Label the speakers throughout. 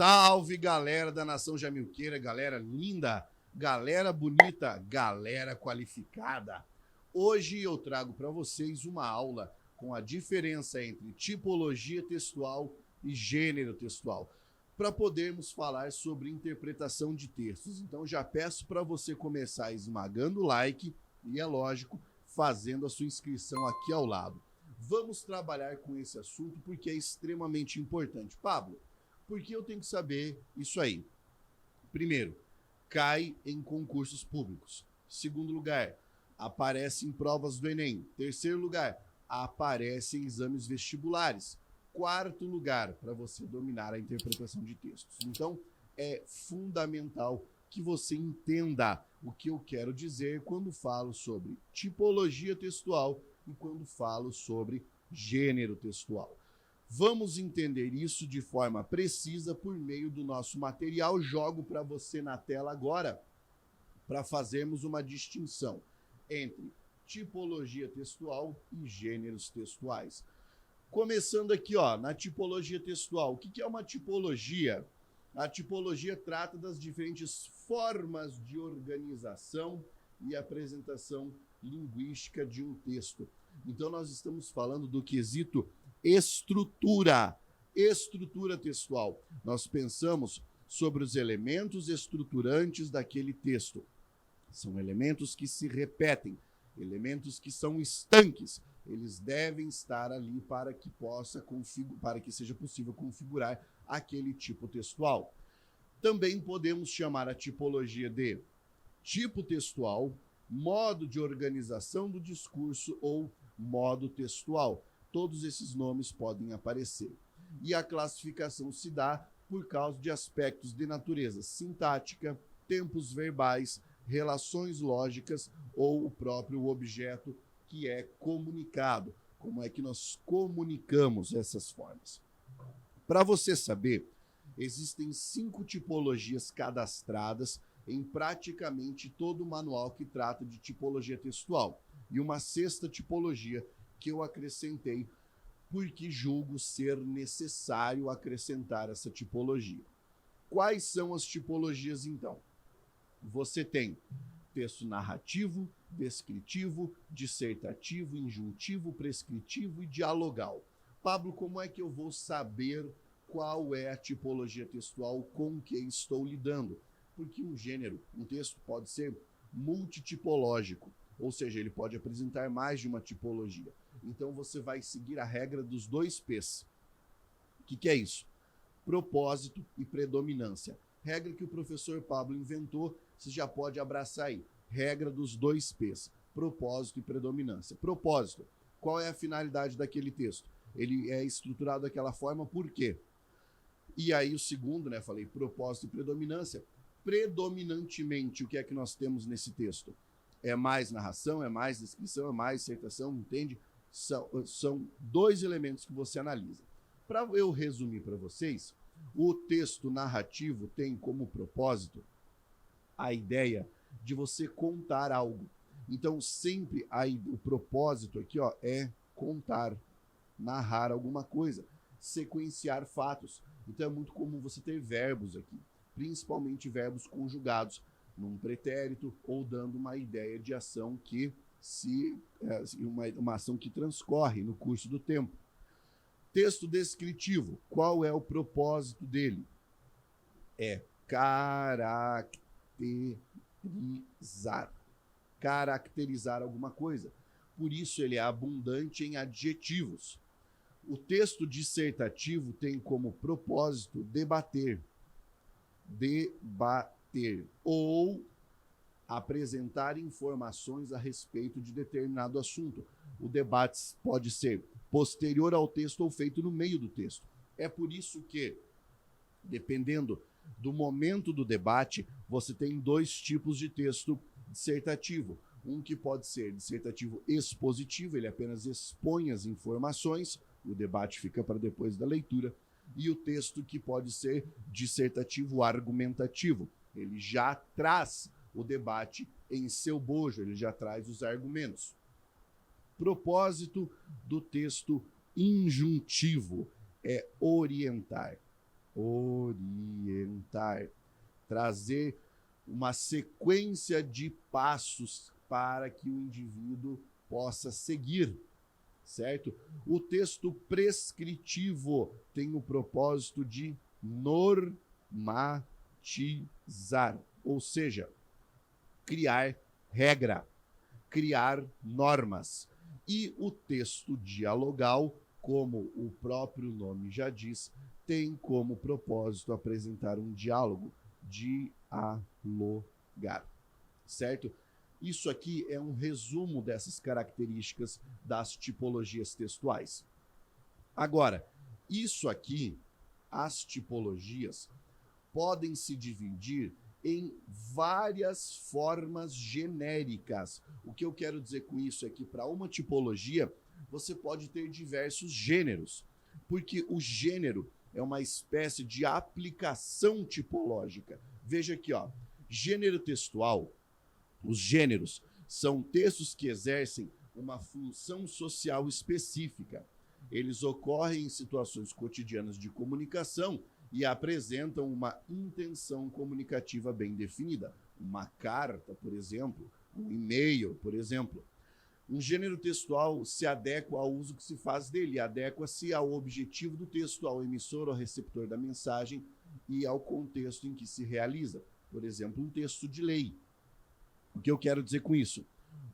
Speaker 1: Salve, galera da Nação Jamilqueira, galera linda, galera bonita, galera qualificada. Hoje eu trago para vocês uma aula com a diferença entre tipologia textual e gênero textual, para podermos falar sobre interpretação de textos. Então já peço para você começar esmagando o like e, é lógico, fazendo a sua inscrição aqui ao lado. Vamos trabalhar com esse assunto porque é extremamente importante. Pablo, por que eu tenho que saber isso aí? Primeiro, cai em concursos públicos. Segundo lugar, aparece em provas do Enem. Terceiro lugar, aparece em exames vestibulares. Quarto lugar, para você dominar a interpretação de textos. Então, é fundamental que você entenda o que eu quero dizer quando falo sobre tipologia textual e quando falo sobre gênero textual. Vamos entender isso de forma precisa por meio do nosso material. Jogo para você na tela agora para fazermos uma distinção entre tipologia textual e gêneros textuais. Começando aqui, na tipologia textual. O que é uma tipologia? A tipologia trata das diferentes formas de organização e apresentação linguística de um texto. Então, nós estamos falando do quesito estrutura textual. Nós pensamos sobre os elementos estruturantes daquele texto. São elementos que se repetem, elementos que são estanques. Eles devem estar ali para que seja possível configurar aquele tipo textual. Também podemos chamar a tipologia de tipo textual, modo de organização do discurso ou modo textual. Todos esses nomes podem aparecer. E a classificação se dá por causa de aspectos de natureza sintática, tempos verbais, relações lógicas ou o próprio objeto que é comunicado. Como é que nós comunicamos essas formas? Para você saber, existem 5 tipologias cadastradas em praticamente todo o manual que trata de tipologia textual. E uma 6ª tipologia que eu acrescentei porque julgo ser necessário acrescentar essa tipologia. Quais são as tipologias, então? Você tem texto narrativo, descritivo, dissertativo, injuntivo, prescritivo e dialogal. Pablo, como é que eu vou saber qual é a tipologia textual com que estou lidando? Porque um texto pode ser multitipológico, ou seja, ele pode apresentar mais de uma tipologia. Então, você vai seguir a regra dos 2 P's. O que é isso? Propósito e predominância. Regra que o professor Pablo inventou, você já pode abraçar aí. Regra dos 2 P's. Propósito e predominância. Propósito. Qual é a finalidade daquele texto? Ele é estruturado daquela forma por quê? E aí o segundo, falei propósito e predominância. Predominantemente, o que é que nós temos nesse texto? É mais narração, é mais descrição, é mais dissertação, entende? São 2 elementos que você analisa. Para eu resumir para vocês, o texto narrativo tem como propósito a ideia de você contar algo. Então, sempre o propósito aqui é contar, narrar alguma coisa, sequenciar fatos. Então, é muito comum você ter verbos aqui, principalmente verbos conjugados num pretérito ou dando uma ideia de ação uma ação que transcorre no curso do tempo. Texto descritivo, qual é o propósito dele? É caracterizar alguma coisa. Por isso ele é abundante em adjetivos. O texto dissertativo tem como propósito debater ou apresentar informações a respeito de determinado assunto. O debate pode ser posterior ao texto ou feito no meio do texto. É por isso que, dependendo do momento do debate, você tem 2 tipos de texto dissertativo. Um que pode ser dissertativo expositivo, ele apenas expõe as informações, o debate fica para depois da leitura, e o texto que pode ser dissertativo argumentativo. Ele já traz o debate em seu bojo, ele já traz os argumentos. Propósito do texto injuntivo é orientar. Orientar. orientar, trazer uma sequência de passos para que o indivíduo possa seguir, certo? O texto prescritivo tem o propósito de normatizar, ou seja, criar regra, criar normas. E o texto dialogal, como o próprio nome já diz, tem como propósito apresentar um diálogo, dialogar, certo? Isso aqui é um resumo dessas características das tipologias textuais. Agora, isso aqui, as tipologias, podem se dividir em várias formas genéricas. O que eu quero dizer com isso é que para uma tipologia, você pode ter diversos gêneros, porque o gênero é uma espécie de aplicação tipológica. Veja aqui, ó, gênero textual. Os gêneros são textos que exercem uma função social específica. Eles ocorrem em situações cotidianas de comunicação e apresentam uma intenção comunicativa bem definida. Uma carta, por exemplo, um e-mail, por exemplo. Um gênero textual se adequa ao uso que se faz dele, adequa-se ao objetivo do texto, ao emissor, ao receptor da mensagem e ao contexto em que se realiza. Por exemplo, um texto de lei. O que eu quero dizer com isso?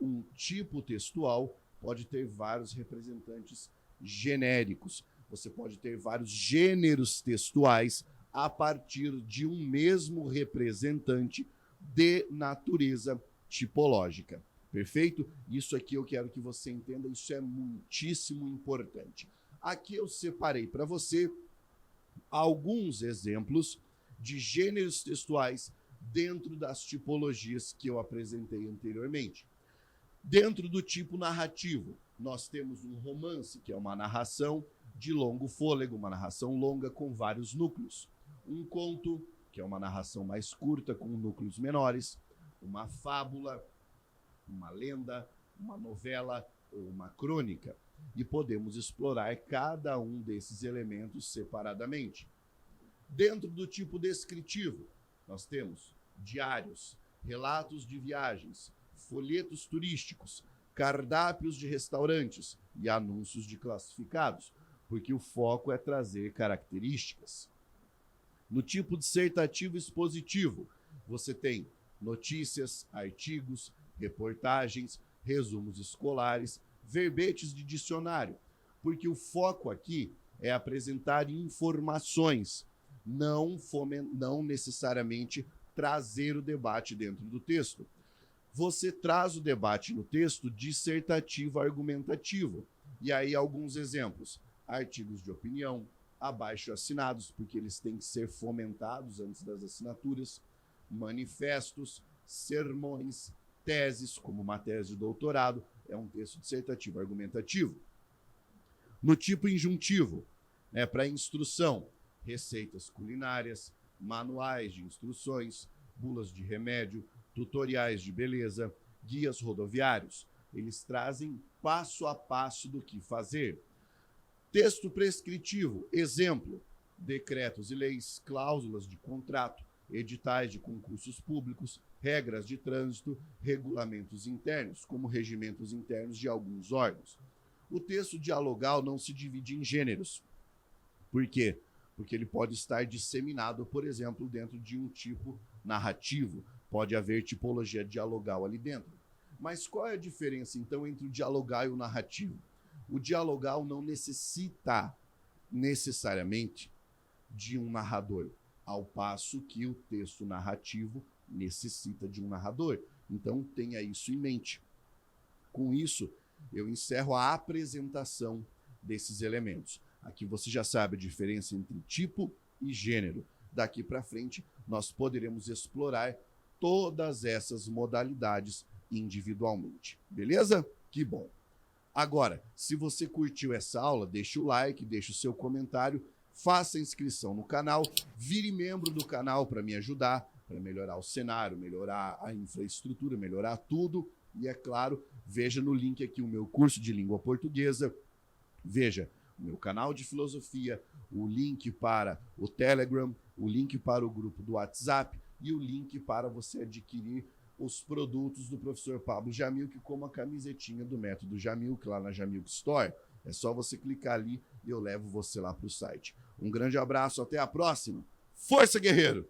Speaker 1: Um tipo textual pode ter vários representantes genéricos. Você pode ter vários gêneros textuais a partir de um mesmo representante de natureza tipológica. Perfeito? Isso aqui eu quero que você entenda, isso é muitíssimo importante. Aqui eu separei para você alguns exemplos de gêneros textuais dentro das tipologias que eu apresentei anteriormente. Dentro do tipo narrativo, nós temos um romance, que é uma narração de longo fôlego, uma narração longa com vários núcleos. Um conto, que é uma narração mais curta com núcleos menores. Uma fábula, uma lenda, uma novela ou uma crônica. E podemos explorar cada um desses elementos separadamente. Dentro do tipo descritivo, nós temos diários, relatos de viagens, folhetos turísticos, cardápios de restaurantes e anúncios de classificados, porque o foco é trazer características. No tipo dissertativo expositivo, você tem notícias, artigos, reportagens, resumos escolares, verbetes de dicionário, porque o foco aqui é apresentar informações, não necessariamente trazer o debate dentro do texto. Você traz o debate no texto dissertativo argumentativo. E aí alguns exemplos. Artigos de opinião, abaixo assinados, porque eles têm que ser fomentados antes das assinaturas, manifestos, sermões, teses, como uma tese de doutorado, é um texto dissertativo argumentativo. No tipo injuntivo, para instrução, receitas culinárias, manuais de instruções, bulas de remédio, tutoriais de beleza, guias rodoviários. Eles trazem passo a passo do que fazer. Texto prescritivo, exemplo, decretos e leis, cláusulas de contrato, editais de concursos públicos, regras de trânsito, regulamentos internos, como regimentos internos de alguns órgãos. O texto dialogal não se divide em gêneros. Por quê? Porque ele pode estar disseminado, por exemplo, dentro de um tipo narrativo. Pode haver tipologia dialogal ali dentro. Mas qual é a diferença, então, entre o dialogal e o narrativo? O dialogal não necessita necessariamente de um narrador, ao passo que o texto narrativo necessita de um narrador. Então, tenha isso em mente. Com isso, eu encerro a apresentação desses elementos. Aqui você já sabe a diferença entre tipo e gênero. Daqui para frente, nós poderemos explorar todas essas modalidades individualmente. Beleza? Que bom! Agora, se você curtiu essa aula, deixa o like, deixa o seu comentário, faça a inscrição no canal, vire membro do canal para me ajudar, para melhorar o cenário, melhorar a infraestrutura, melhorar tudo. E, é claro, veja no link aqui o meu curso de língua portuguesa, veja o meu canal de filosofia, o link para o Telegram o link para o grupo do WhatsApp e o link para você adquirir os produtos do professor Pablo Jamilk, como a camisetinha do Método Jamilk, lá na Jamilk Store. É só você clicar ali e eu levo você lá para o site. Um grande abraço, até a próxima. Força, guerreiro!